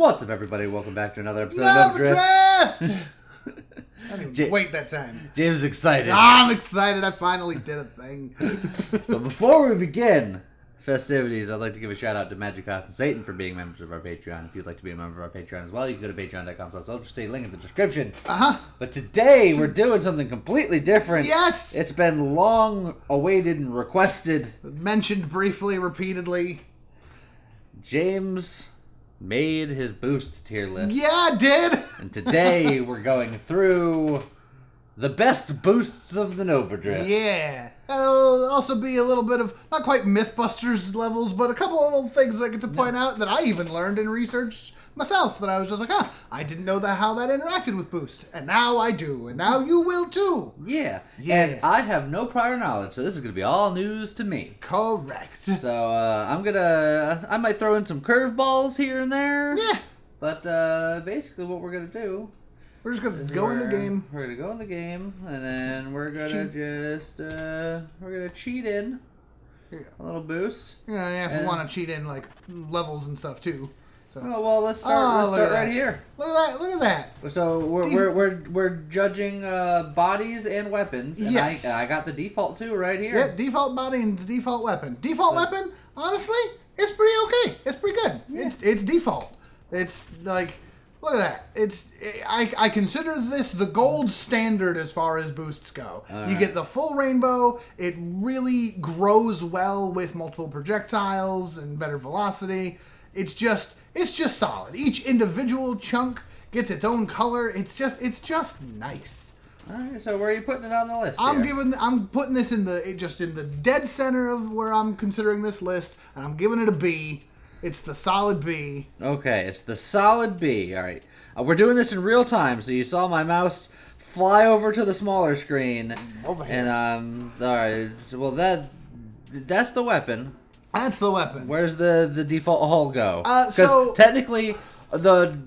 What's up, everybody? Welcome back to another episode Love of Drift. I didn't even wait that time. James is excited. I'm excited. I finally did a thing. But before we begin festivities, I'd like to give a shout out to Magicos and Satan for being members of our Patreon. If you'd like to be a member of our Patreon as well, you can go to patreon.com/ultrastate, link in the description. But today we're doing something completely different. Yes! It's been long awaited and requested. Mentioned briefly, repeatedly. James made his boost tier list. Yeah, I did! And today we're going through the best boosts of the Nova Drift. Yeah. That'll also be a little bit of, not quite Mythbusters levels, but a couple of little things I get to point out that I even learned and researched myself. That I was just like, I didn't know how that interacted with boost. And now I do. And now you will too. Yeah. And I have no prior knowledge, so this is going to be all news to me. Correct. So I might throw in some curveballs here and there. Yeah. But basically what we're going to do, we're just going to go in the game. We're going to go in the game, and then we're going to just, we're going to cheat in a little boost. Yeah, if we want to cheat in, like, levels and stuff, too. So. Oh, well, let's start right here. Look at that. So we're judging bodies and weapons. And yes. I got the default, too, right here. Yeah, default body and default weapon. Default weapon, honestly, it's pretty okay. It's pretty good. Yeah. It's default. It's like... Look at that. I consider this the gold standard as far as boosts go. You get the full rainbow. It really grows well with multiple projectiles and better velocity. It's just solid. Each individual chunk gets its own color. It's just nice. All right, so where are you putting it on the list? I'm putting this in the dead center of where I'm considering this list, and I'm giving it a B. It's the solid B. Okay, it's the solid B. All right. We're doing this in real time, so you saw my mouse fly over to the smaller screen. Over here. And, all right. Well, that's the weapon. That's the weapon. Where's the default hull go? So technically, the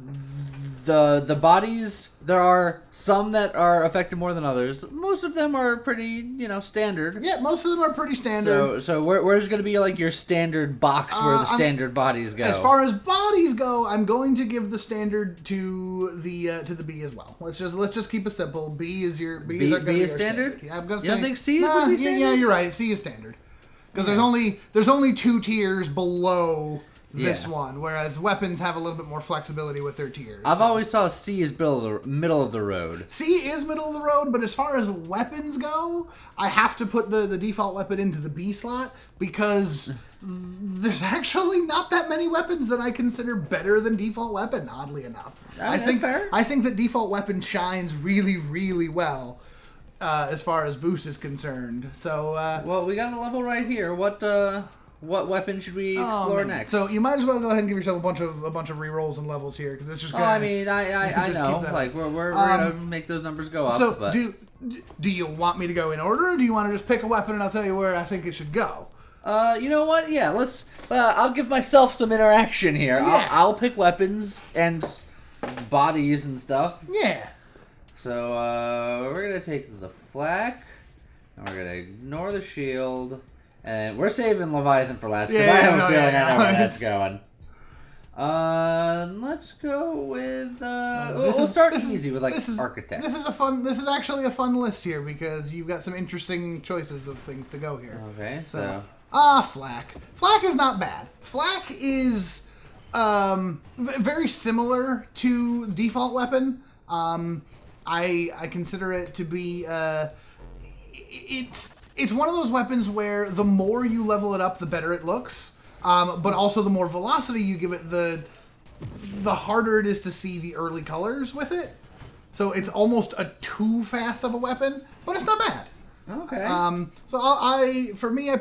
bodies, there are some that are affected more than others. Most of them are pretty, standard. Yeah, most of them are pretty standard. So where's going to be like your standard box where the standard bodies go? As far as bodies go, I'm going to give the standard to the B as well. Let's just keep it simple. B is our B is standard? Yeah, I'm gonna say. You don't think C is standard? Yeah, you're right. C is standard. Because there's only 2 tiers below this one, whereas weapons have a little bit more flexibility with their tiers. I've always thought C is middle of the road. C is middle of the road, but as far as weapons go, I have to put the default weapon into the B slot because there's actually not that many weapons that I consider better than default weapon, oddly enough. I think fair. I think that default weapon shines really, really well as far as boost is concerned. So well, we got a level right here. What weapon should we explore next? So you might as well go ahead and give yourself a bunch of rerolls and levels here because it's just. I know. Like we're gonna make those numbers go up. So but... do you want me to go in order, or do you want to just pick a weapon and I'll tell you where I think it should go? You know what? Yeah, let's. I'll give myself some interaction here. Yeah. I'll pick weapons and bodies and stuff. Yeah. So we're gonna take the flak, and we're gonna ignore the shield. And we're saving Leviathan for last because I have a feeling I know where that's going. Let's go with. We'll start easy with Architect. This is actually a fun list here because you've got some interesting choices of things to go here. Okay, so Flak. Flak is not bad. Flak is very similar to default weapon. I consider it to be It's one of those weapons where the more you level it up, the better it looks. But also the more velocity you give it, the harder it is to see the early colors with it. So it's almost too fast of a weapon, but it's not bad. Okay. So for me, I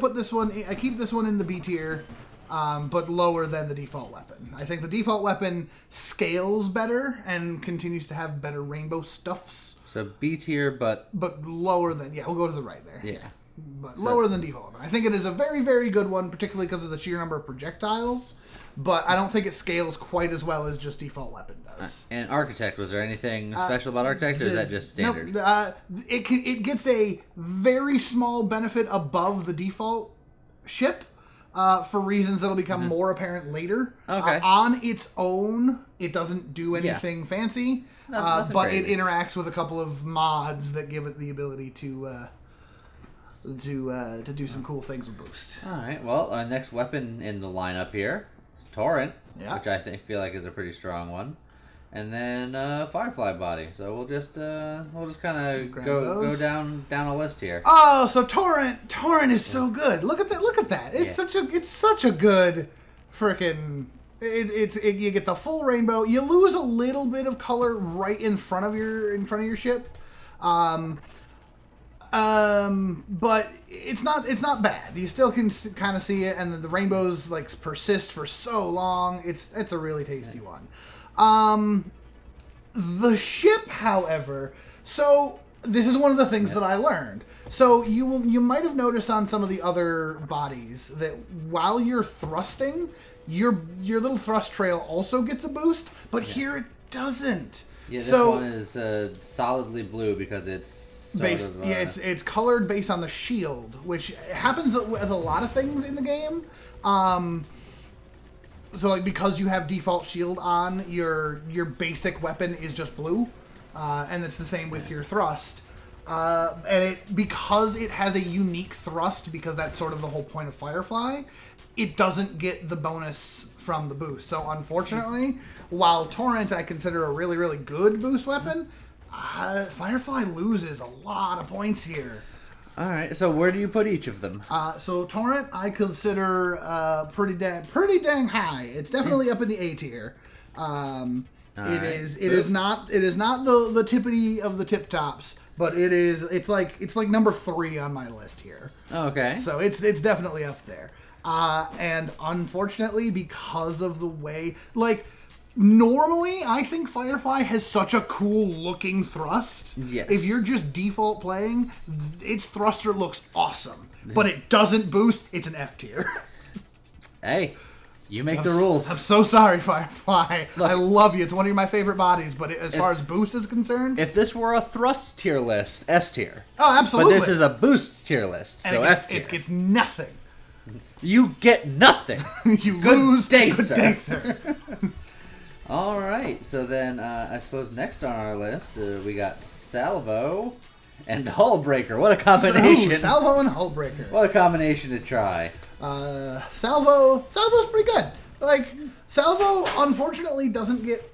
keep this one in the B tier, but lower than the default weapon. I think the default weapon scales better and continues to have better rainbow stuffs. So B tier, but lower than we'll go to the right there. Yeah. But lower than default weapon. I think it is a very, very good one, particularly because of the sheer number of projectiles. But I don't think it scales quite as well as just default weapon does. And Architect, was there anything special about Architect, or is that just standard? No, it gets a very small benefit above the default ship. for reasons that'll become more apparent later. Okay. On its own, it doesn't do anything fancy, but crazy. it interacts with a couple of mods that give it the ability to do some cool things with boost. All right. Well, our next weapon in the lineup here is Torrent, which I feel like is a pretty strong one, and then Firefly Body. So we'll just kind of go down a list here. Oh, so Torrent is so good. Look at that. It's such a good freaking. You get the full rainbow. You lose a little bit of color right in front of your ship. But it's not bad. You still can kind of see it, and the rainbows like persist for so long. It's a really tasty one. The ship, however, so this is one of the things that I learned. So you might have noticed on some of the other bodies that while you're thrusting, your little thrust trail also gets a boost, but here it doesn't. Yeah, this one is solidly blue because it's it's colored based on the shield, which happens with a lot of things in the game. So like because you have default shield on, your basic weapon is just blue, and it's the same with your thrust. And because it has a unique thrust, because that's sort of the whole point of Firefly, it doesn't get the bonus from the boost. So unfortunately, while Torrent I consider a really, really good boost weapon, Firefly loses a lot of points here. All right, so where do you put each of them? So Torrent I consider pretty dang high. It's definitely up in the A tier. It is not the tippity of the tip tops, but it's like number 3 on my list here. Okay. So it's definitely up there. And unfortunately, because of the way, like, normally I think Firefly has such a cool looking thrust. Yes. If you're just default playing, its thruster looks awesome, but it doesn't boost. It's an F tier. Hey. You make the rules. I'm so sorry, Firefly. Look, I love you. It's one of my favorite bodies, but as far as boost is concerned... If this were a thrust tier list, S tier. Oh, absolutely. But this is a boost tier list, so F tier. It gets nothing. You get nothing. You lose. Good day, sir. All right, so then I suppose next on our list, we got Salvo and Hullbreaker. What a combination. Salvo and Hullbreaker. What a combination to try. Salvo's pretty good. Like, Salvo, unfortunately, doesn't get...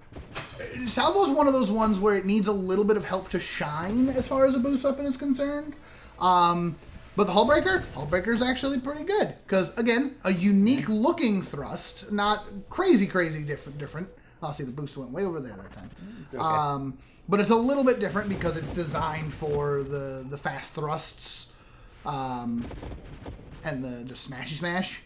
Salvo's one of those ones where it needs a little bit of help to shine as far as a boost weapon is concerned. But the Hullbreaker's actually pretty good. Because, again, a unique looking thrust, not crazy different. Oh, see, the boost went way over there that time. Okay. But it's a little bit different because it's designed for the fast thrusts. And the just smashy smash,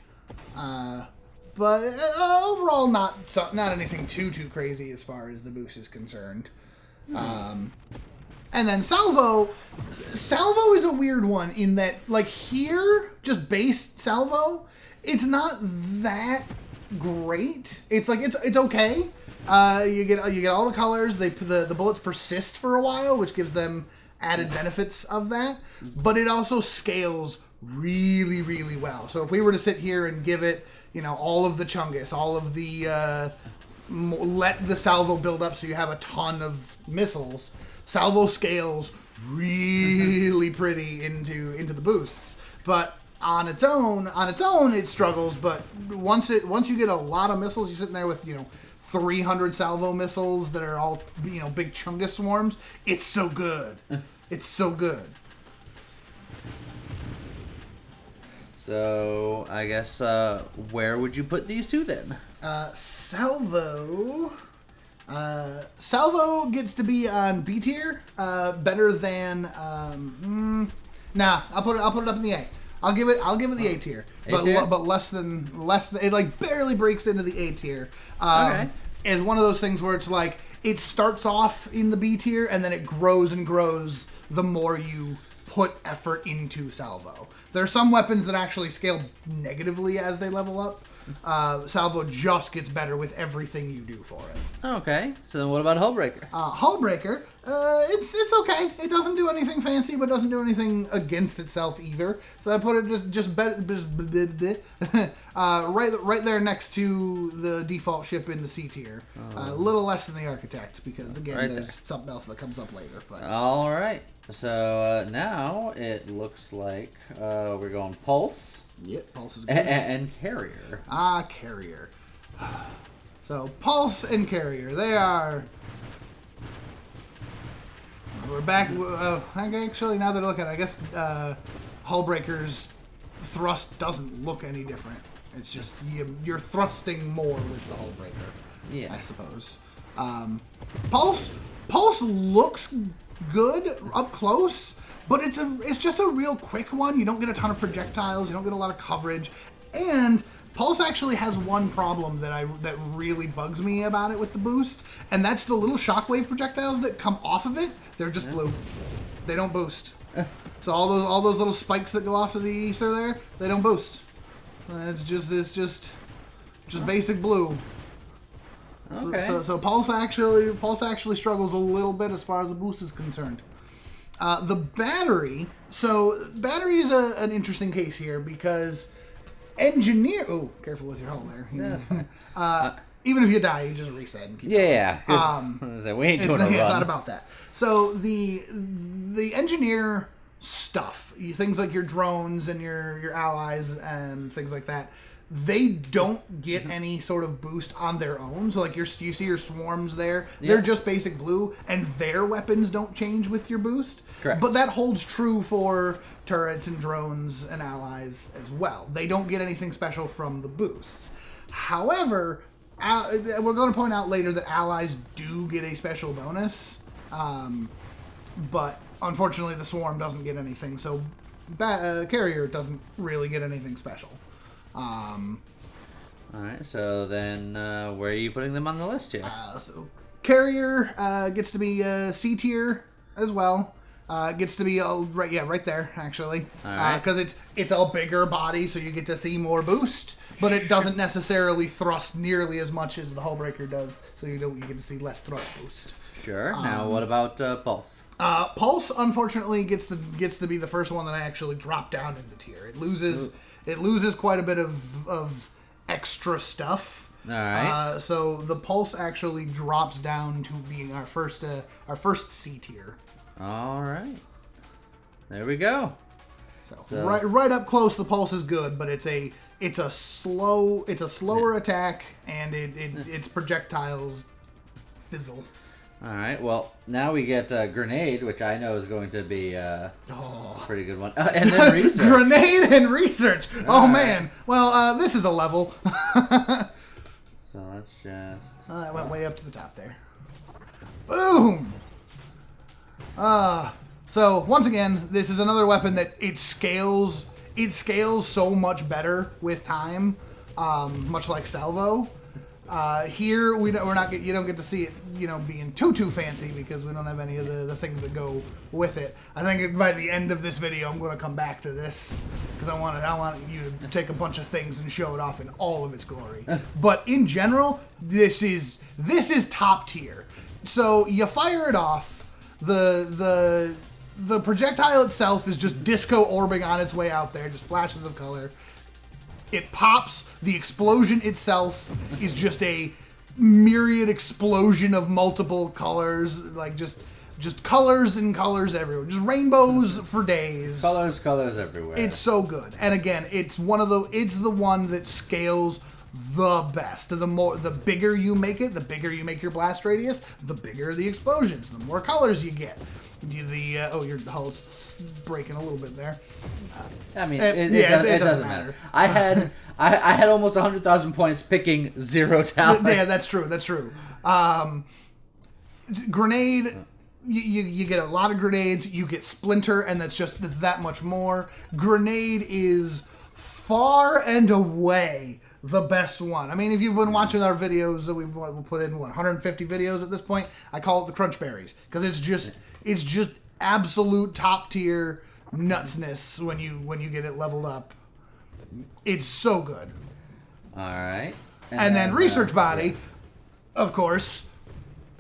but overall not anything too crazy as far as the boost is concerned. And then Salvo is a weird one in that, like, here, just base Salvo, it's not that great. It's like it's okay. You get all the colors. The bullets persist for a while, which gives them added benefits of that. But it also scales really, really well. So if we were to sit here and give it, all of the Chungus, all of the let the Salvo build up so you have a ton of missiles, Salvo scales really pretty into the boosts. But on its own it struggles. But once you get a lot of missiles, you're sitting there with 300 Salvo missiles that are all big Chungus swarms. It's so good. It's so good. So, I guess, where would you put these two then? Salvo gets to be on B tier, better than, nah, I'll put it up in the A. I'll give it the A tier, but less than, it like barely breaks into the A tier. Okay. Is one of those things where it's like, it starts off in the B tier and then it grows and grows the more you put effort into Salvo. There are some weapons that actually scale negatively as they level up. Salvo just gets better with everything you do for it. Okay, so then what about Hullbreaker? Hullbreaker, It's okay. It doesn't do anything fancy, but doesn't do anything against itself either. So I put it right there next to the default ship in the C tier. A little less than the Architect because again, Right there's there. something else that comes up later. But All right. So now it looks like we're going Pulse. Yep, Pulse is good. And Carrier. Carrier. So Pulse and Carrier, they are. We're back. Actually, now that I look at it, I guess Hullbreaker's thrust doesn't look any different. It's just you're thrusting more with the Hullbreaker. Yeah. I suppose. Pulse looks good up close, but it's just a real quick one. You don't get a ton of projectiles. You don't get a lot of coverage, and Pulse actually has one problem that really bugs me about it with the boost, and that's the little shockwave projectiles that come off of it. They're just blue. They don't boost. So all those little spikes that go off to the ether there, they don't boost. It's just basic blue. Okay. So Pulse actually struggles a little bit as far as the boost is concerned. The battery. So battery is an interesting case here because engineer. Oh, careful with your hull there. Yeah. Even if you die, you just reset and keep Yeah. We ain't going to run. It's not about that. So the engineer stuff, things like your drones and your allies and things like that, they don't get any sort of boost on their own. So like you see your swarms there, they're just basic blue, and their weapons don't change with your boost. Correct. But that holds true for turrets and drones and allies as well. They don't get anything special from the boosts. However, we're going to point out later that allies do get a special bonus, but unfortunately the swarm doesn't get anything. So Carrier doesn't really get anything special. All right, so then where are you putting them on the list here? So Carrier gets to be C tier as well. Gets to be right there actually, because it's a bigger body, so you get to see more boost, but it doesn't necessarily thrust nearly as much as the Hullbreaker does, so you get to see less thrust boost. Sure. Now what about Pulse? Pulse unfortunately gets to be the first one that I actually drop down in the tier. It loses quite a bit of extra stuff. All right. So the Pulse actually drops down to being our first C tier. All right. There we go. So right up close, the Pulse is good, but it's a slower attack, and its projectiles fizzle. All right. Well, now we get Grenade, which I know is going to be a pretty good one. And then Research. Grenade and Research. All man. right. Well, this is a level. So let's just. It went way up to the top there. Boom. So once again, this is another weapon that it scales so much better with time, much like Salvo. Here you don't get to see it, being too fancy because we don't have any of the things that go with it. I think by the end of this video, I'm going to come back to this because I want you to take a bunch of things and show it off in all of its glory. But in general, this is top tier. So you fire it off. The projectile itself is just disco orbing on its way out there, just flashes of color. It pops. The explosion itself is just a myriad explosion of multiple colors, like just colors and colors everywhere, just rainbows for days. Colors everywhere. It's so good, and again, it's the one that scales the best. The bigger you make it, the bigger you make your blast radius, the bigger the explosions, the more colors you get. Your hull's breaking a little bit there. I mean, it doesn't matter. I had almost 100,000 points picking 0 talent. Yeah, that's true. Grenade. You get a lot of grenades. You get Splinter, and that's just that much more. Grenade is far and away the best one. I mean, if you've been watching our videos that we've put in 150 videos at this point, I call it the Crunch Berries because it's just absolute top tier nutsness when you get it leveled up. It's so good. All right. And then Research Body, of course,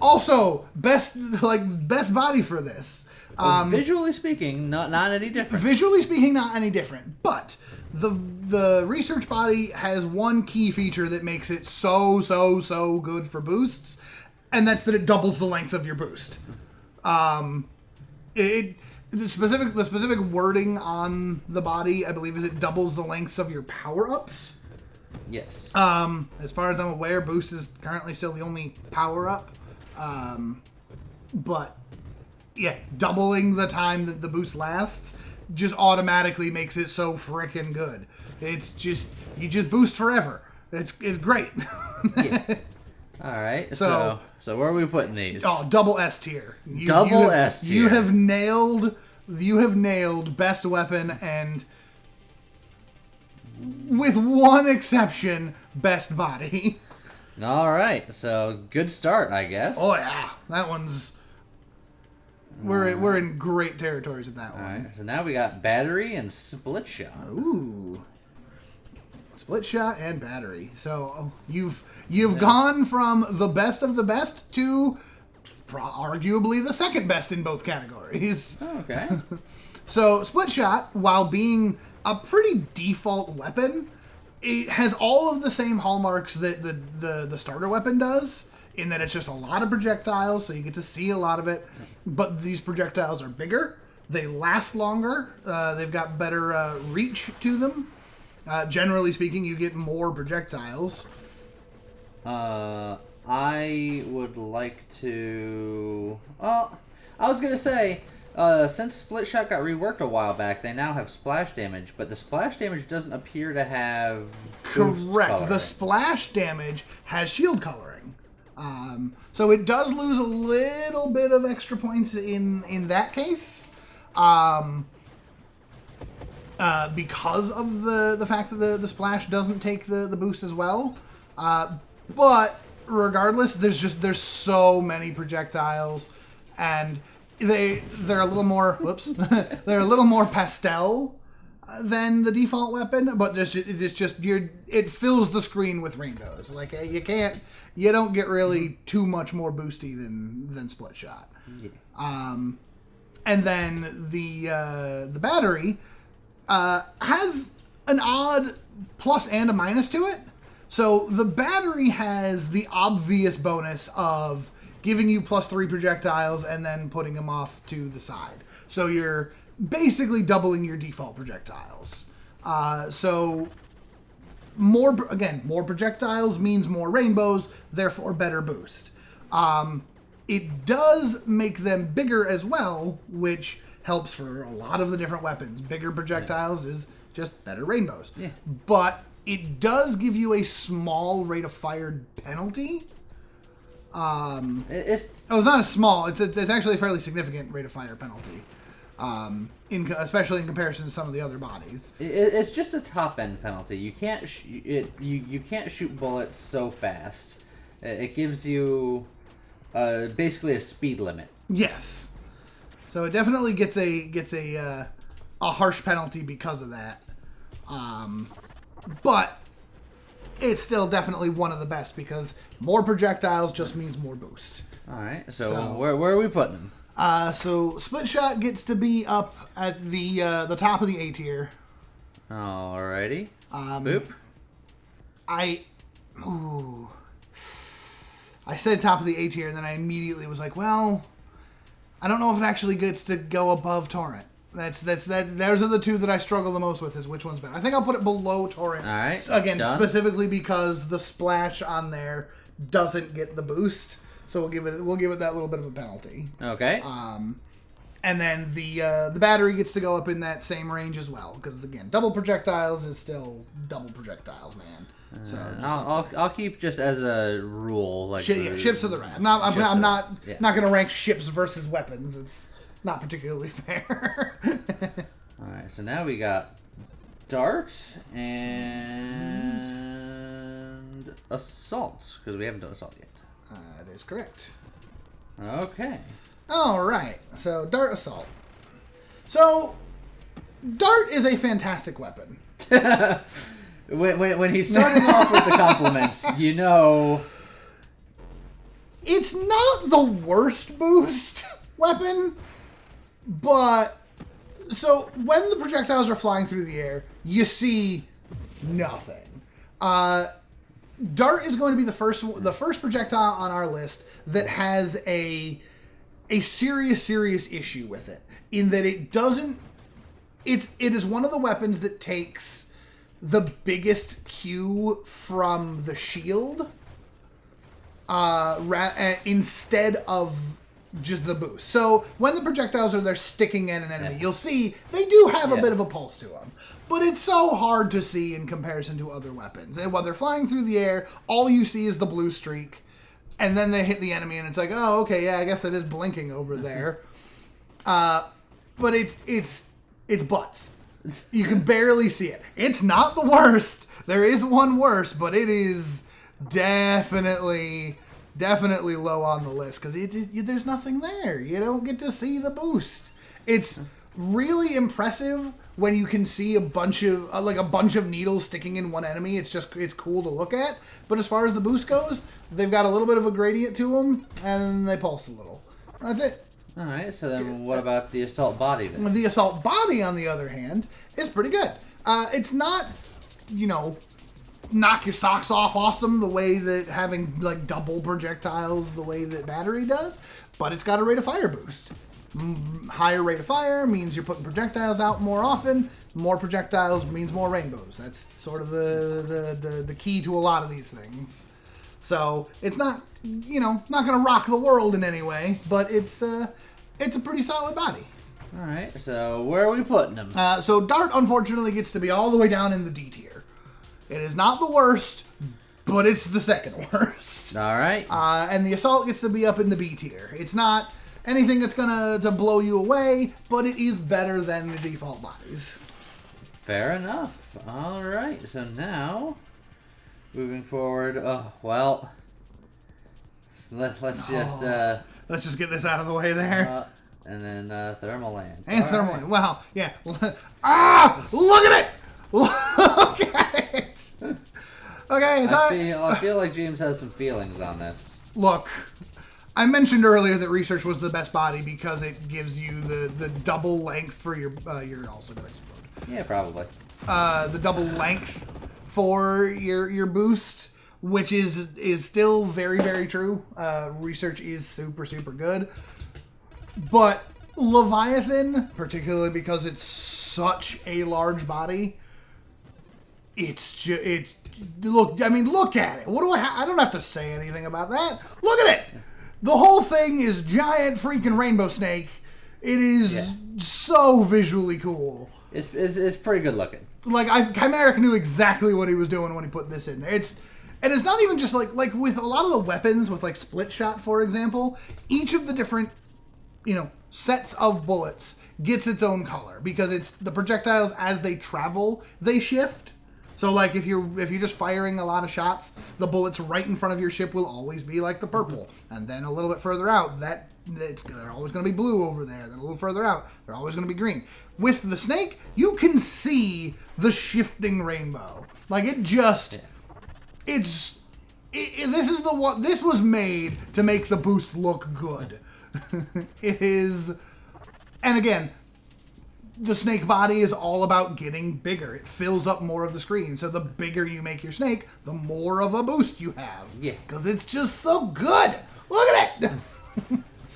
Also, best body for this. Visually speaking, not any different. Visually speaking, not any different. But the research body has one key feature that makes it so good for boosts, and that's that it doubles the length of your boost. The specific wording on the body, I believe, is it doubles the lengths of your power-ups. Yes. As far as I'm aware, boost is currently still the only power-up. But yeah, doubling the time that the boost lasts just automatically makes it so freaking good. It's just, you just boost forever. It's great. Yeah. All right. So where are we putting these? Oh, double S tier. S tier. You have nailed best weapon, and with one exception, best body. All right. So good start, I guess. Oh yeah, that one's. We're in great territories with that one. All right. So now we got battery and split shot. Ooh. Split shot and battery. So you've gone from the best of the best to arguably the second best in both categories. Oh, okay. So split shot, while being a pretty default weapon, it has all of the same hallmarks that the starter weapon does, in that it's just a lot of projectiles, so you get to see a lot of it. But these projectiles are bigger. They last longer. They've got better reach to them. Generally speaking, you get more projectiles. I would like to... Well, I was going to say, since Split Shot got reworked a while back, they now have splash damage, but the splash damage doesn't appear to have... Correct. The splash damage has shield coloring. So it does lose a little bit of extra points in that case. Because of the fact that the splash doesn't take the boost as well. But regardless, there's so many projectiles, and they're a little more they're a little more pastel than the default weapon, but it fills the screen with rainbows. Like you don't get really too much more boosty than split shot. Yeah. And then the battery has an odd plus and a minus to it. So the battery has the obvious bonus of giving you +3 projectiles and then putting them off to the side. So you're basically doubling your default projectiles. So more projectiles means more rainbows, therefore better boost. It does make them bigger as well, which helps for a lot of the different weapons. Bigger projectiles is just better rainbows. Yeah. But it does give you a small rate of fire penalty. It's not a small. It's actually a fairly significant rate of fire penalty. Especially in comparison to some of the other bodies. It's just a top end penalty. You can't you can't shoot bullets so fast. It gives you basically a speed limit. Yes. So it definitely gets a harsh penalty because of that. But it's still definitely one of the best because more projectiles just means more boost. All right. So where are we putting them? So split shot gets to be up at the top of the A tier. Alrighty. Boop. I said top of the A tier, and then I immediately was like, well, I don't know if it actually gets to go above Torrent. Those are the two that I struggle the most with, is which one's better. I think I'll put it below Torrent. All right. Again, done. Specifically because the splash on there doesn't get the boost. So we'll give it that little bit of a penalty. Okay. And then the battery gets to go up in that same range as well, because again, double projectiles is still double projectiles, man. So I'll keep just as a rule, like ships of the rat. I'm not going to rank ships versus weapons. It's not particularly fair. All right. So now we got dart and assault, because we haven't done assault yet. That is correct. Okay. All right. So dart assault. So dart is a fantastic weapon. When he's starting off with the compliments, you know. It's not the worst boost weapon, but so when the projectiles are flying through the air, you see nothing. Dart is going to be the first projectile on our list that has a serious issue with it, in that it is one of the weapons that takes the biggest cue from the shield instead of just the boost. So when the projectiles are there sticking in an enemy, you'll see they do have a bit of a pulse to them. But it's so hard to see in comparison to other weapons. And while they're flying through the air, all you see is the blue streak. And then they hit the enemy and it's like, oh, okay, yeah, I guess that is blinking over there. But it's butts. You can barely see it. It's not the worst. There is one worse, but it is definitely low on the list because there's nothing there. You don't get to see the boost. It's really impressive when you can see a bunch of needles sticking in one enemy. It's cool to look at. But as far as the boost goes, they've got a little bit of a gradient to them, and they pulse a little. That's it. All right. So then, what about the assault body? Then? The assault body, on the other hand, is pretty good. It's not, knock your socks off awesome the way that having like double projectiles the way that battery does, but it's got a rate of fire boost. Higher rate of fire means you're putting projectiles out more often. More projectiles means more rainbows. That's sort of the key to a lot of these things. So it's not not going to rock the world in any way, but it's a pretty solid body. All right. So where are we putting them? So Dart unfortunately gets to be all the way down in the D tier. It is not the worst, but it's the second worst. All right. And the assault gets to be up in the B tier. It's not anything that's gonna blow you away, but it is better than the default bodies. Fair enough. All right. So now, moving forward. Oh well. Let's just get this out of the way there. And then thermal land. And thermal land. Well, yeah. Look at it. Look at it. Okay, so I feel like James has some feelings on this. Look, I mentioned earlier that research was the best body because it gives you the double length for your. You're also gonna explode. Yeah, probably. The double length for your boost, which is still very true. Research is super good, but Leviathan, particularly because it's such a large body, look at it. What do I don't have to say anything about that. Look at it. The whole thing is giant freaking rainbow snake. It is so visually cool. It's pretty good looking. Like Chimeric knew exactly what he was doing when he put this in there. It's not even just like with a lot of the weapons with like split shot, for example, each of the different sets of bullets gets its own color because it's the projectiles as they travel, they shift. So like if you're just firing a lot of shots, the bullets right in front of your ship will always be like the purple, and then a little bit further out, they're always going to be blue over there. Then a little further out, they're always going to be green. With the snake, you can see the shifting rainbow. Like this was made to make the boost look good. It is, and again, the snake body is all about getting bigger. It fills up more of the screen. So the bigger you make your snake, the more of a boost you have. Yeah. Because it's just so good. Look at it.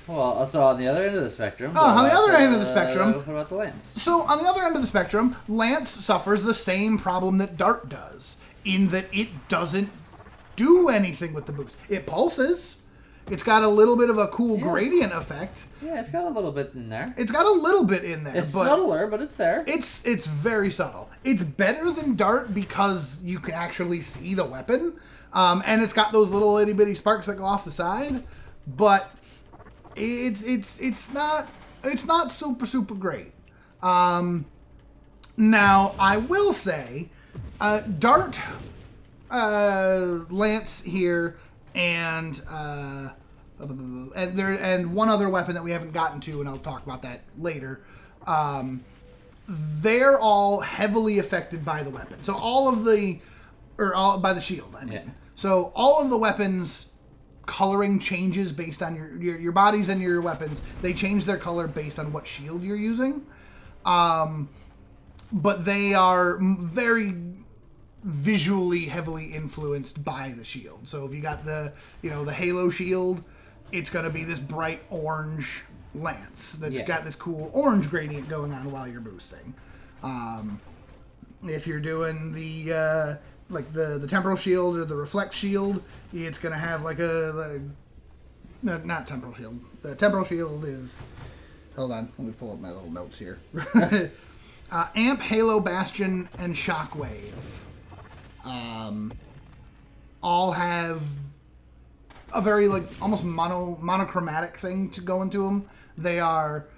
Well, so on the other end of the spectrum. On the other end of the spectrum. What about the Lance? So on the other end of the spectrum, Lance suffers the same problem that Dart does, in that it doesn't do anything with the boost. It pulses. It's got a little bit of a cool gradient effect. Yeah, it's got a little bit in there. It's got a little bit in there. It's subtler, but it's there. It's very subtle. It's better than Dart because you can actually see the weapon. And it's got those little itty bitty sparks that go off the side. But it's not super great. Now I will say, Dart, Lance here, and one other weapon that we haven't gotten to, and I'll talk about that later. They're all heavily affected by the weapon. So by the shield. I mean. Yeah. So all of the weapons coloring changes based on your bodies and your weapons. They change their color based on what shield you're using. But they are very visually heavily influenced by the shield. So if you got the Halo shield, it's going to be this bright orange lance that's got this cool orange gradient going on while you're boosting. If you're doing the the temporal shield or the reflect shield, it's going to have no, not temporal shield. The temporal shield is, hold on, let me pull up my little notes here. Amp, Halo, Bastion, and Shockwave all have a very almost monochromatic thing to go into them. They're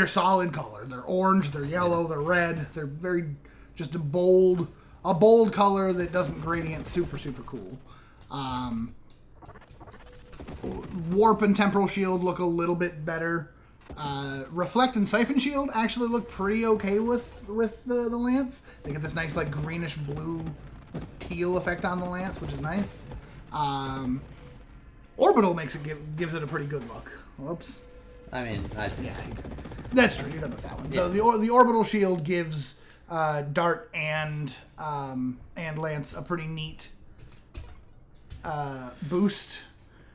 solid color. They're orange, they're yellow, they're red. They're very just a bold color that doesn't gradient. Super cool. Warp and Temporal Shield look a little bit better. Reflect and Siphon Shield actually look pretty okay with the lance. They get this nice greenish blue, this teal effect on the lance, which is nice. Orbital gives it a pretty good look. Whoops. I mean, that's true. You're done with that one. Yeah. So the Orbital Shield gives Dart and Lance a pretty neat boost.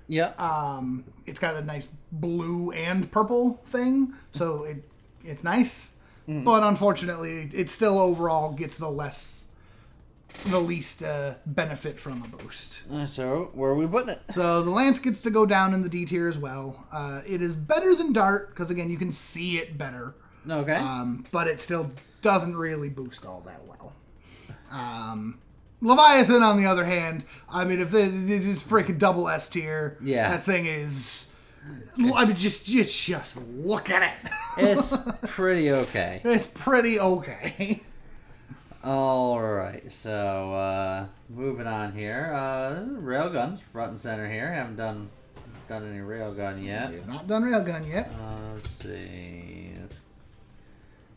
Yeah. It's got a nice blue and purple thing, so it's nice. But unfortunately, it still overall gets the least benefit from a boost. So where are we putting it? So the Lance gets to go down in the D tier as well. It is better than Dart because again you can see it better. Okay. But it still doesn't really boost all that well. Leviathan, on the other hand, I mean, if this is freaking double S tier, that thing is. I mean, just look at it. It's pretty okay. It's pretty okay. All right, so moving on here. Railguns front and center here. Haven't done any railgun yet. We've not done railgun yet. Let's see.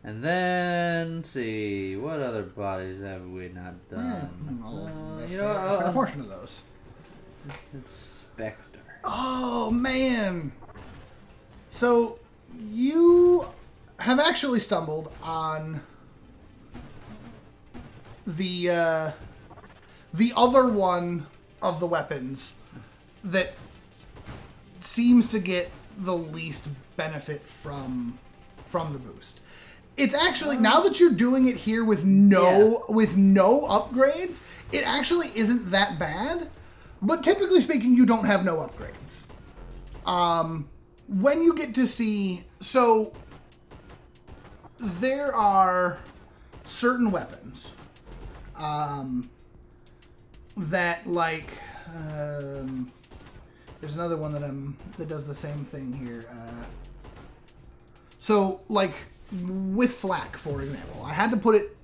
And then, see, what other bodies have we not done? A fair portion of those. Spectre. Oh, man. So, you have actually stumbled on the other one of the weapons that seems to get the least benefit from the boost. It's actually, now that you're doing it here with no upgrades, it actually isn't that bad. But typically speaking, you don't have no upgrades. When you get to see, so there are certain weapons that there's another one that does the same thing here. So with Flak, for example, I had to put it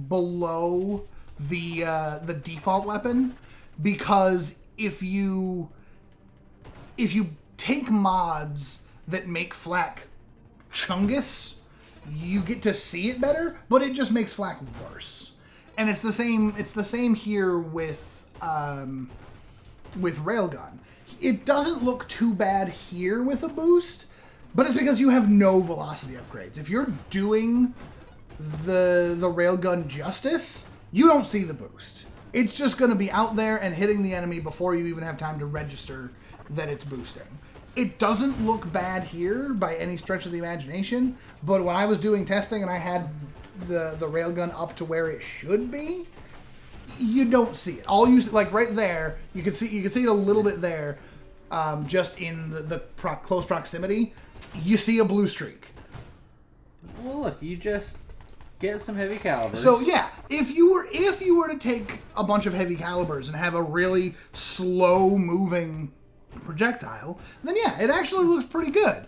below the default weapon because if you take mods that make Flak chungus, you get to see it better, but it just makes Flak worse. And it's the same here with Railgun. It doesn't look too bad here with a boost, but it's because you have no velocity upgrades. If you're doing the Railgun justice, you don't see the boost. It's just going to be out there and hitting the enemy before you even have time to register that it's boosting. It doesn't look bad here by any stretch of the imagination, but when I was doing testing and I had the Railgun up to where it should be, you don't see it. All you right there, you can see it a little bit there, just in the close proximity. You see a blue streak. Well, look, you just get some heavy calibers. So yeah, if you were to take a bunch of heavy calibers and have a really slow moving projectile, then yeah, it actually looks pretty good.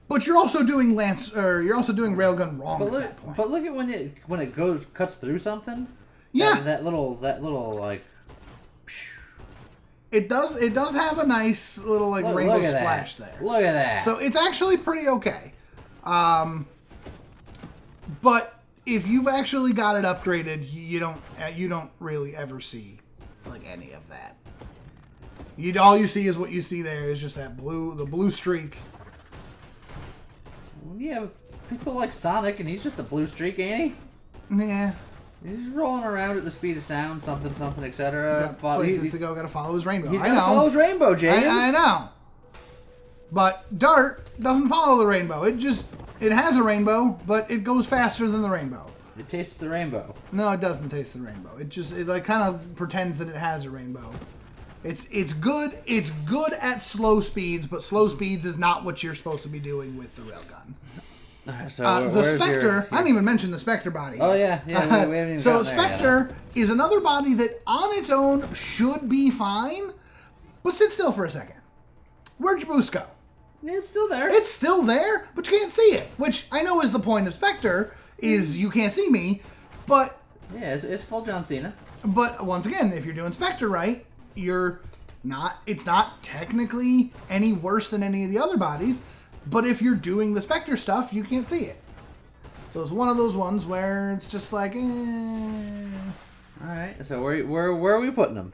But you're also doing Railgun wrong at that point. But look at when it cuts through something. Yeah, that little It does have a nice little rainbow splash there. Look at that. So it's actually pretty okay. But if you've actually got it upgraded, you don't really ever see any of that. All you see is what you see there is just the blue streak. Yeah, people like Sonic, and he's just a blue streak, ain't he? Yeah. He's rolling around at the speed of sound, something, etc. Got places to go, gotta follow his rainbow. He's gotta follow his rainbow, James. I know. But Dart doesn't follow the rainbow. It has a rainbow, but it goes faster than the rainbow. It tastes the rainbow. No, it doesn't taste the rainbow. It like kind of pretends that it has a rainbow. It's good. It's good at slow speeds, but slow speeds is not what you're supposed to be doing with the railgun. So the Spectre, I didn't even mention the Spectre body. Oh, yeah. We haven't even so gotten there Spectre yet. is another body that on its own should be fine, but sit still for a second. Where'd your boost go? Yeah, it's still there. It's still there, but you can't see it, which I know is the point of Spectre, is you can't see me, but... Yeah, it's full John Cena. But once again, if you're doing Spectre right, it's not technically any worse than any of the other bodies, but if you're doing the Spectre stuff, you can't see it. So it's one of those ones where it's just like, Alright, so where are we putting them?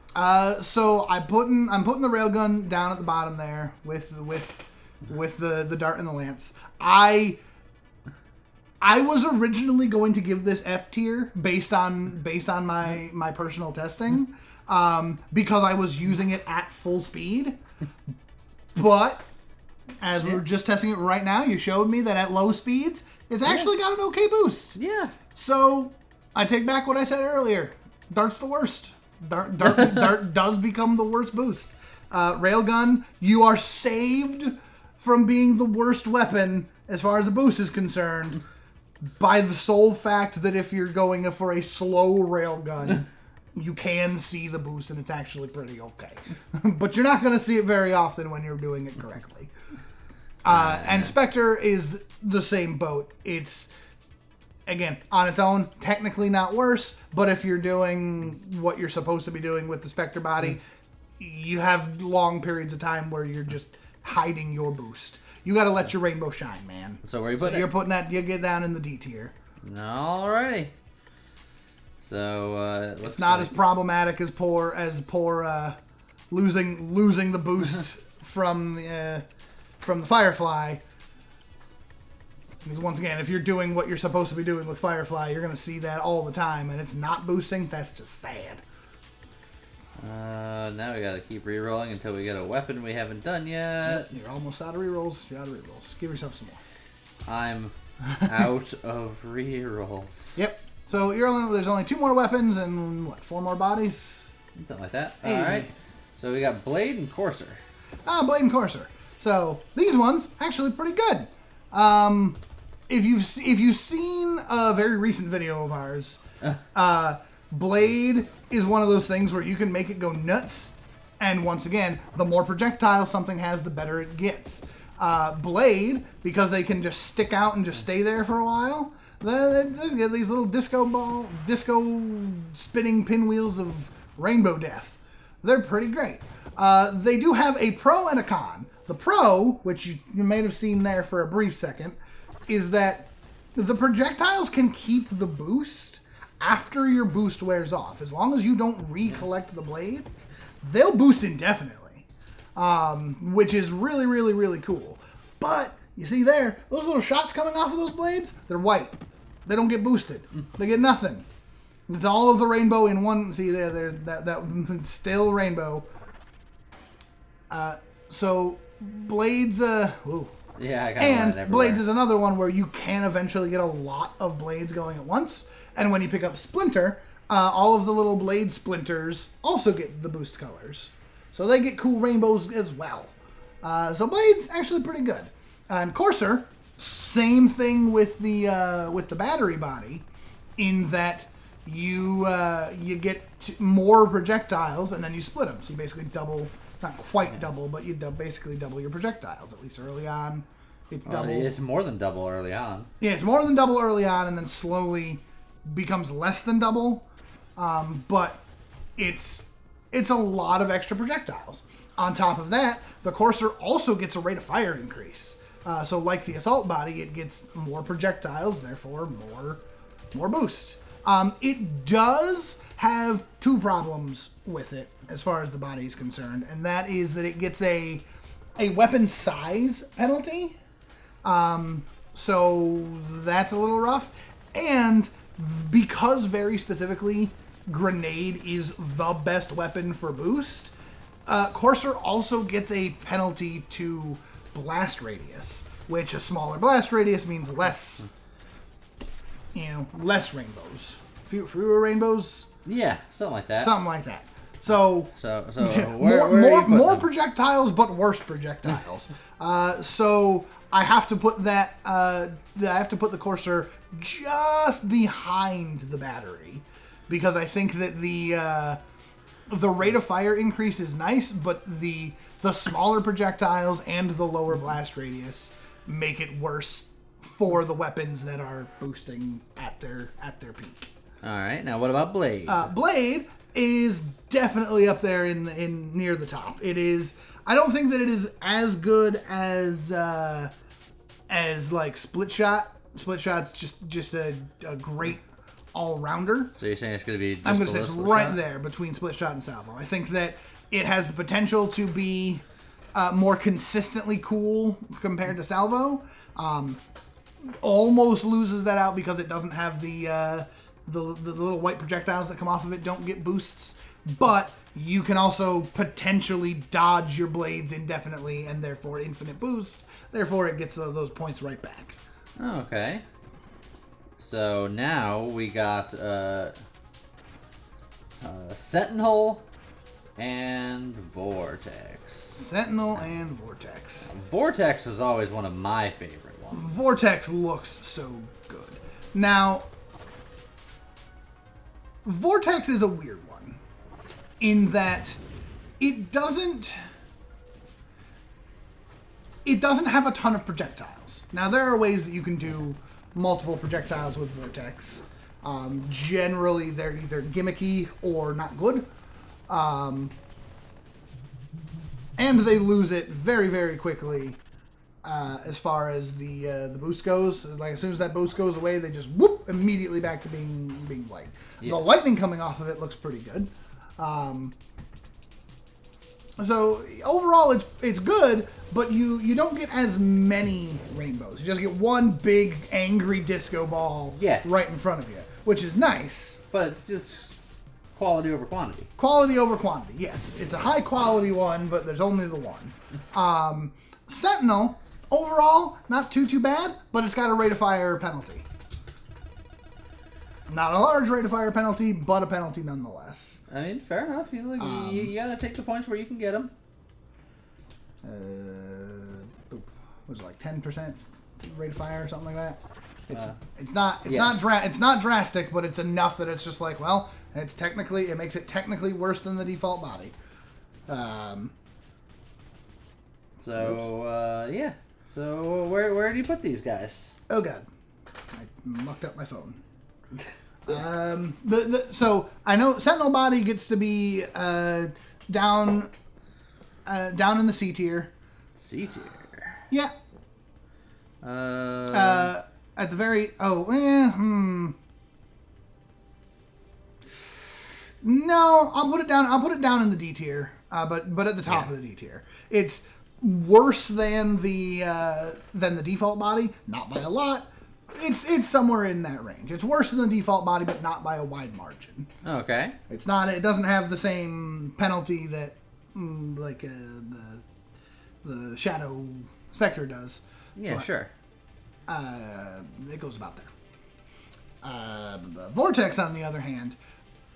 So I'm putting the railgun down at the bottom there with the dart and the lance. I was originally going to give this F tier based on my personal testing, because I was using it at full speed, but as we're just testing it right now, you showed me that at low speeds, it's actually got an okay boost. Yeah. So I take back what I said earlier. Dart's the worst. Dart does become the worst boost. Railgun, you are saved from being the worst weapon as far as the boost is concerned by the sole fact that if you're going for a slow railgun, you can see the boost and it's actually pretty okay. But you're not going to see it very often when you're doing it correctly. And Spectre is the same boat. It's, again, on its own, technically not worse, but if you're doing what you're supposed to be doing with the Spectre body, you have long periods of time where you're just hiding your boost. You got to let your rainbow shine, man. So where you putting it? You're putting that, you get down in the D tier. Alrighty. So it's not as problematic as poor losing the boost from the Firefly. Because once again, if you're doing what you're supposed to be doing with Firefly, you're going to see that all the time, and it's not boosting. That's just sad. Now we gotta keep re-rolling until we get a weapon we haven't done yet. You're almost out of rerolls. You're out of rerolls. Give yourself some more. I'm out of rerolls. Yep. So there's only 2 more weapons and what, 4 more bodies? Something like that. Hey. Alright. So we got Blade and Courser. Blade and Courser. So these ones actually pretty good. If you've seen a very recent video of ours, Blade is one of those things where you can make it go nuts, and once again, the more projectiles something has, the better it gets. Blade, because they can just stick out and just stay there for a while, they get these little disco spinning pinwheels of rainbow death. They're pretty great. They do have a pro and a con. The pro, which you may have seen there for a brief second, is that the projectiles can keep the boost after your boost wears off. As long as you don't recollect the blades, they'll boost indefinitely, which is really, really, really cool. But you see there, those little shots coming off of those blades, they're white. They don't get boosted. They get nothing. It's all of the rainbow in one. See there, that still rainbow. So blades, ooh. Yeah, I got one everywhere. And blades is another one where you can eventually get a lot of blades going at once. And when you pick up Splinter, all of the little blade splinters also get the boost colors. So they get cool rainbows as well. So Blade's actually pretty good. And Courser, same thing with the battery body, in that you get more projectiles and then you split them. So you basically double, not quite double, but you basically double your projectiles, at least early on. It's double. It's more than double early on. Yeah, it's more than double early on, and then slowly becomes less than double. But it's a lot of extra projectiles. On top of that, the Courser also gets a rate of fire increase. So like the assault body, it gets more projectiles, therefore more boost. It does have two problems with it as far as the body is concerned, and that is that it gets a weapon size penalty. So that's a little rough. And because very specifically grenade is the best weapon for boost, Courser also gets a penalty to blast radius, which a smaller blast radius means less, less rainbows. Fewer rainbows? Yeah, something like that. Something like that. So more projectiles, but worse projectiles. So I have to put that. I have to put the Courser just behind the battery, because I think that the rate of fire increase is nice, but the smaller projectiles and the lower blast radius make it worse for the weapons that are boosting at their peak. All right. Now, what about Blade? Blade is definitely up there in near the top. It is. I don't think that it is as good as like Split Shot. Split Shot's just a great all-rounder. So you're saying it's going to be... I'm going to say it's right there between Split Shot and Salvo. I think that it has the potential to be more consistently cool compared to Salvo. Almost loses that out because it doesn't have the little white projectiles that come off of it don't get boosts. But you can also potentially dodge your blades indefinitely and therefore infinite boost. Therefore, it gets those points right back. Okay. So now we got Sentinel and Vortex. Sentinel and Vortex. Vortex was always one of my favorite ones. Vortex looks so good. Now, Vortex is a weird one in that it doesn't have a ton of projectiles. Now, there are ways that you can do multiple projectiles with Vortex. Generally, they're either gimmicky or not good. And they lose it very, very quickly as far as the boost goes. Like, as soon as that boost goes away, they just whoop immediately back to being white. Yeah. The lightning coming off of it looks pretty good. So overall, it's good, but you don't get as many rainbows. You just get one big angry disco ball right in front of you, which is nice. But it's just quality over quantity. Quality over quantity, yes. It's a high quality one, but there's only the one. Sentinel, overall, not too bad, but it's got a rate of fire penalty. Not a large rate of fire penalty, but a penalty nonetheless. I mean, fair enough. You gotta take the points where you can get them. Was it like 10% rate of fire or something like that? It's not drastic, but it's enough that it's just like, well, it makes it technically worse than the default body. So where do you put these guys? Oh god, I mucked up my phone. So I know Sentinel body gets to be down in the C tier. C tier. Yeah. At the very No, I'll put it down. I'll put it down in the D tier. But at the top of the D tier, it's worse than the default body, not by a lot. It's somewhere in that range. It's worse than the default body, but not by a wide margin. Okay. It's not. It doesn't have the same penalty that the Shadow Spectre does. Yeah, but, sure. It goes about there. Vortex, on the other hand,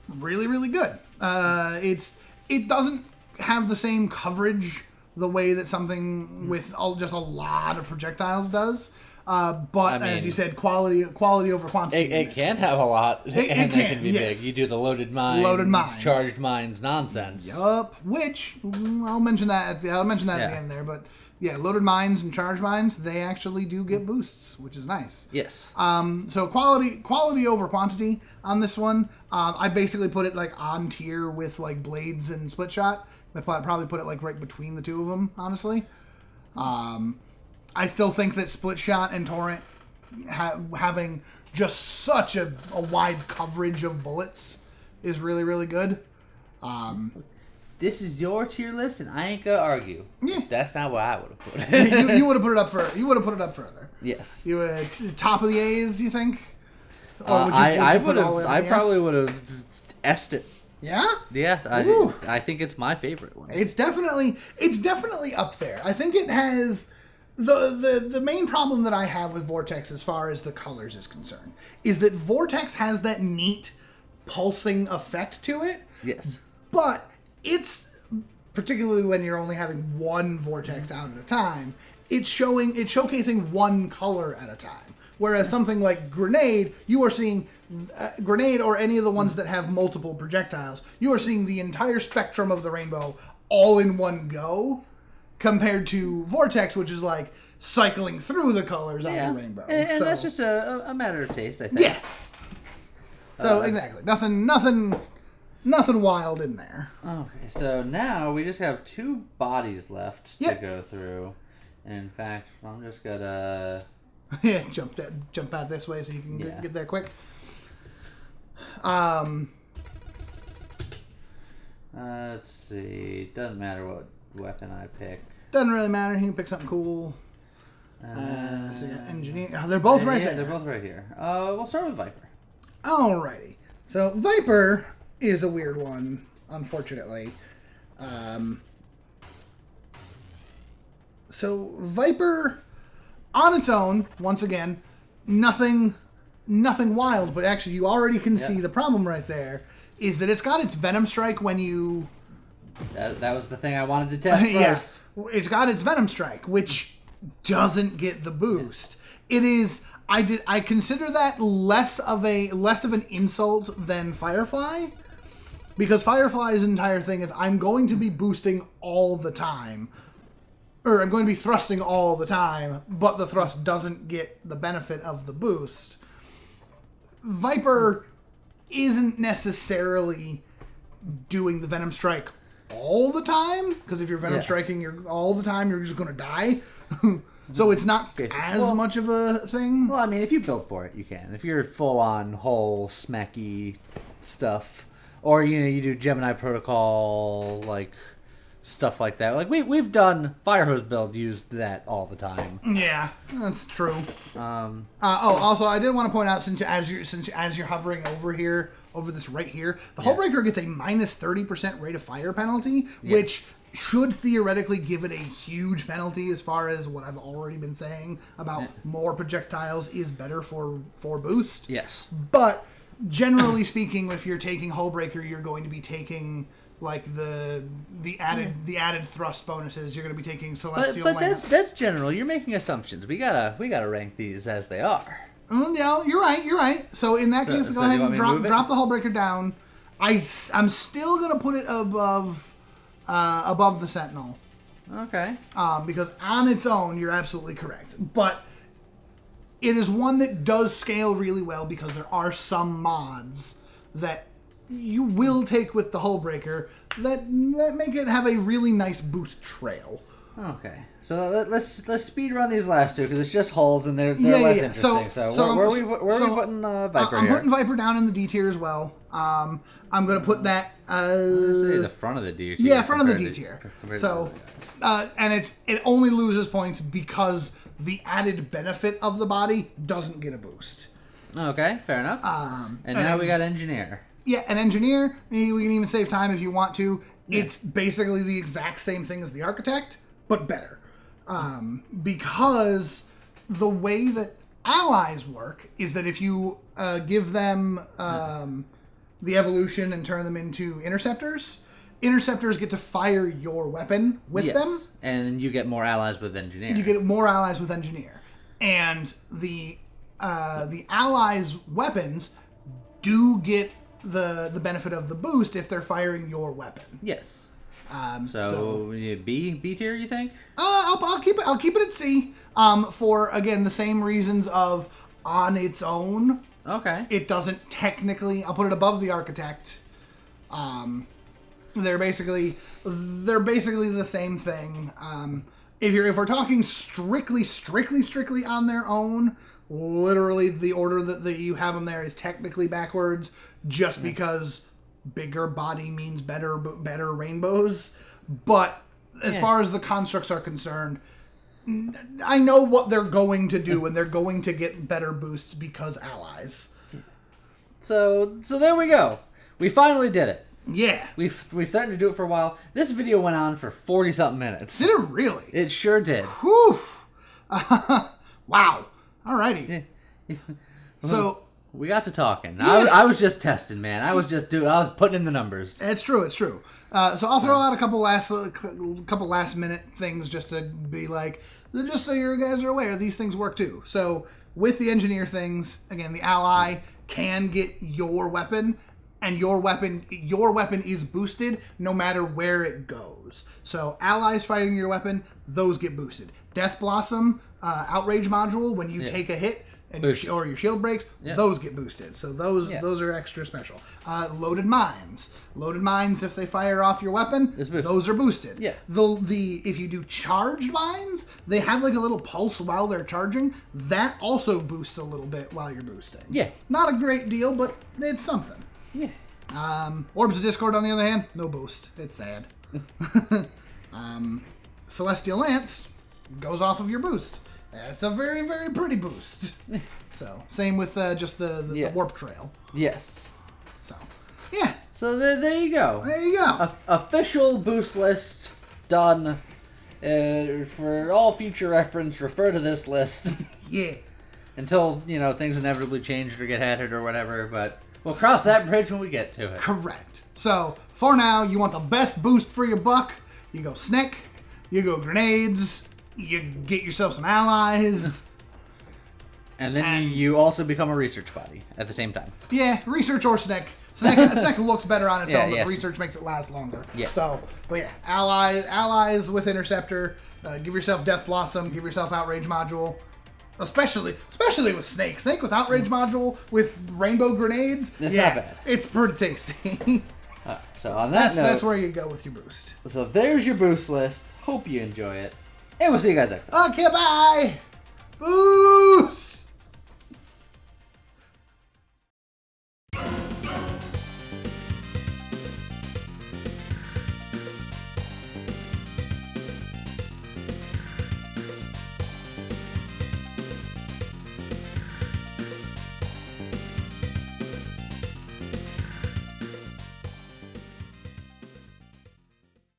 really, really good. It doesn't have the same coverage the way that something with just a lot of projectiles does. But as you said, quality over quantity. It can have a lot, and it can be big. You do the loaded mines, charged mines nonsense. Yup. Which I'll mention that at the end there. But yeah, loaded mines and charged mines, they actually do get boosts, which is nice. Yes. So quality over quantity on this one. I basically put it like on tier with like blades and split shot. I probably put it like right between the two of them, honestly. I still think that Split Shot and Torrent having just such a wide coverage of bullets is really, really good. This is your tier list, and I ain't gonna argue. Yeah. That's not what I would have put it. you would have put it up you would have put it up further. Yes. You would top of the A's, you think? Or would you, I probably would have S'd it. Yeah? Yeah, I think it's my favorite one. It's definitely up there. I think it has the main problem that I have with Vortex as far as the colors is concerned is that Vortex has that neat pulsing effect to it. Yes. But it's, particularly when you're only having one Vortex out at a time, it's showcasing one color at a time. Whereas something like Grenade, you are seeing Grenade or any of the ones that have multiple projectiles, you are seeing the entire spectrum of the rainbow all in one go, compared to Vortex, which is like cycling through the colors on the rainbow. And so, that's just a matter of taste, I think. Yeah. So exactly, nothing wild in there. Okay, so now we just have 2 bodies left to go through. And in fact, I'm just gonna jump out this way so you can get there quick. Let's see. Doesn't matter what weapon I pick. Doesn't really matter. You can pick something cool. So you got engineer. Oh, they're both right there. They're both right here. We'll start with Viper. Alrighty. So Viper is a weird one, unfortunately. So Viper, on its own, once again, nothing wild, but actually you already can see the problem right there, is that it's got its Venom Strike when you... That was the thing I wanted to test first. It's got its Venom Strike, which doesn't get the boost. It is... I consider that less of an insult than Firefly, because Firefly's entire thing is I'm going to be boosting all the time, or I'm going to be thrusting all the time, but the thrust doesn't get the benefit of the boost. Viper isn't necessarily doing the Venom Strike all the time, because if you're Venom Striking all the time, you're just going to die. So it's not as much of a thing. Well, I mean, if you build for it, you can. If you're full-on whole smacky stuff, or you do Gemini Protocol, like stuff like that. Like we've done Firehose build, used that all the time. Yeah, that's true. Also, I did want to point out, since as you're hovering over this right here, the Hullbreaker gets a minus 30% rate of fire penalty, which should theoretically give it a huge penalty as far as what I've already been saying about more projectiles is better for boost. Yes. But generally speaking, if you're taking Hullbreaker, you're going to be taking like the added thrust bonuses. You're going to be taking Celestial Lance. But that's general. You're making assumptions. We gotta rank these as they are. No, you're right. So in that case, go ahead and drop the Hullbreaker down. I'm still going to put it above the Sentinel. Okay. Because on its own, you're absolutely correct. But it is one that does scale really well because there are some mods that you will take with the Hullbreaker that make it have a really nice boost trail. Okay. So let's speed run these last 2 because it's just hulls and they're less interesting. So where are we putting Viper I'm here? putting Viper down in the D tier as well. I'm going to put that... the front of the D tier. Yeah, front of the D tier. So, and it only loses points because the added benefit of the body doesn't get a boost. Okay, fair enough. And now we got Engineer. Yeah, an Engineer, we can even save time if you want to. Yeah. It's basically the exact same thing as the Architect, but better. Because the way that allies work is that if you give them the evolution and turn them into interceptors get to fire your weapon with them. And you get more allies with Engineer. You get more allies with Engineer. And the allies' weapons do get the benefit of the boost if they're firing your weapon. Yes. So B tier, you think? I'll keep it at C. For again the same reasons of on its own. Okay. It doesn't technically. I'll put it above the Architect. They're basically the same thing. If we're talking strictly on their own, literally the order that you have them there is technically backwards, just because bigger body means better rainbows. But as far as the constructs are concerned, I know what they're going to do, and they're going to get better boosts because allies. So there we go. We finally did it. Yeah. We've threatened to do it for a while. This video went on for 40-something minutes. Did it really? It sure did. Whew. Wow. Alrighty. So we got to talking. Yeah. I was just testing, man. I was putting in the numbers. It's true. So I'll throw out a couple last minute things just to be like, just so you guys are aware, these things work too. So with the engineer things, again, the ally can get your weapon, and your weapon is boosted no matter where it goes. So allies fighting your weapon, those get boosted. Death Blossom, Outrage module, when you take a hit and or your shield breaks, those get boosted. So those are extra special. Loaded mines, if they fire off your weapon, those are boosted. Yeah. If you do charged mines, they have like a little pulse while they're charging. That also boosts a little bit while you're boosting. Yeah. Not a great deal, but it's something. Yeah. Orbs of Discord, on the other hand, no boost. It's sad. Celestial Lance goes off of your boost. It's a very, very pretty boost. So, same with just the warp trail. Yes. So, yeah. So there you go. There you go. Official boost list done. For all future reference, refer to this list. Yeah. Until, things inevitably change or get added or whatever, but we'll cross that bridge when we get to it. Correct. So, for now, you want the best boost for your buck, you go Snick, you go Grenades, you get yourself some allies. And then you also become a research body at the same time. Yeah, research or Snick. Snick looks better on its own, but yes. research makes it last longer. Yeah. So, but yeah, allies with Interceptor, give yourself Death Blossom, give yourself Outrage module. Especially with Snake. Snake with Outrage module with Rainbow Grenades. It's not bad. It's pretty tasty. So on that note, that's where you go with your boost. So there's your boost list. Hope you enjoy it. And we'll see you guys next time. Okay, bye! Boost!